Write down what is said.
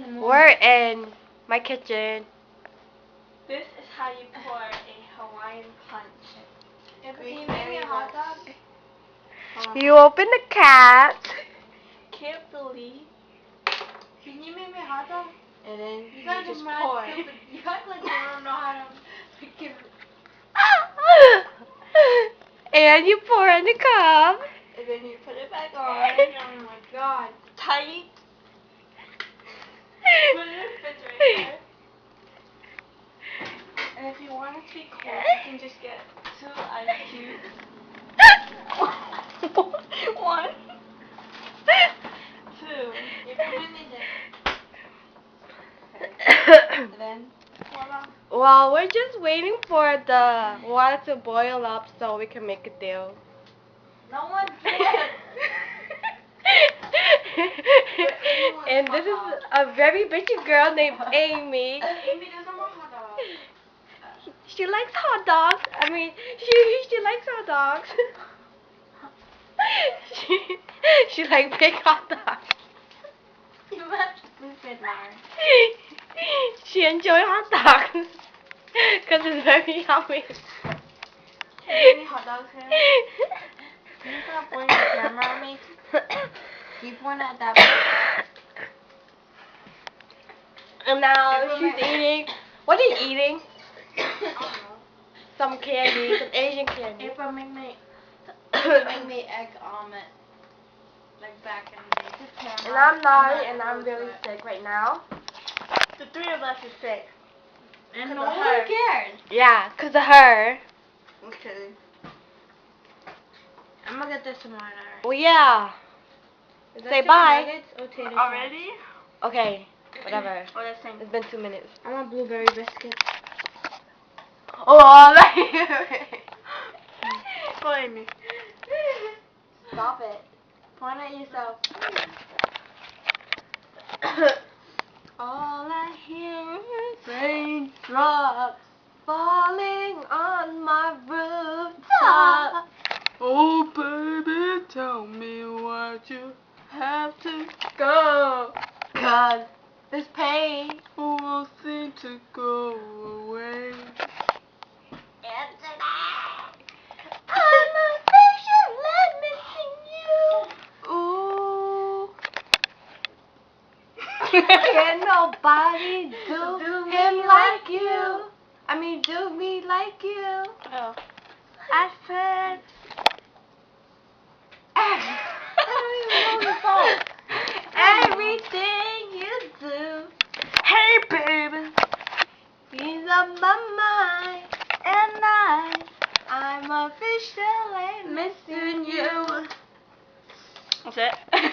in the morning. We're in my kitchen. This is how you pour a Hawaiian punch. Can you make me a hot dog? You open the cap. Can't believe. Can you make me a hot dog? And then You guys just are mad pour. stupid. You act like you don't know how to give it. And you pour in the cup. And then you put it back on. Oh my god. Tight. Put it in the refrigerator. And if you want it to be cold, you can just get 2 ice cubes. 1. 2. You put in it. And then, voila. Well, we're just waiting for the water to boil up so we can make a deal. No one cares. And this is a very bitchy girl named Amy. Amy doesn't want hot dogs. She likes hot dogs. I mean, she likes hot dogs. she likes big hot dogs. You left stupid, Lauren. She enjoys hot dogs because it's very yummy. Any hot dogs here? Can you stop pointing the camera at me? You point at that. And now she's eating. What are you eating? I don't know. Some candy, some Asian candy. April, make me egg omelet. Like back in the day. And I'm Nari, and I'm really sick right now. The 3 of us is sick. And no no one one cares. Yeah, 'cause of her. Okay. I'm gonna get this tomorrow night. Well, yeah. Is that Say chicken bye. nuggets or tater tots? Already? Okay, whatever. Or the same? It's been 2 minutes. I want blueberry biscuits. Oh, Blame me. Stop it. Point at yourself. All I hear is raindrops falling on my rooftop. Oh, baby, tell me why'd you have to go? 'Cause this pain Won't seem to go away. and tonight I'm official, let me sing you. Ooh. Can nobody do him like you? I mean, do me like you. Oh. I said. Everything you do, Hey, baby. he's on my mind, and I'm officially missing you. That's it.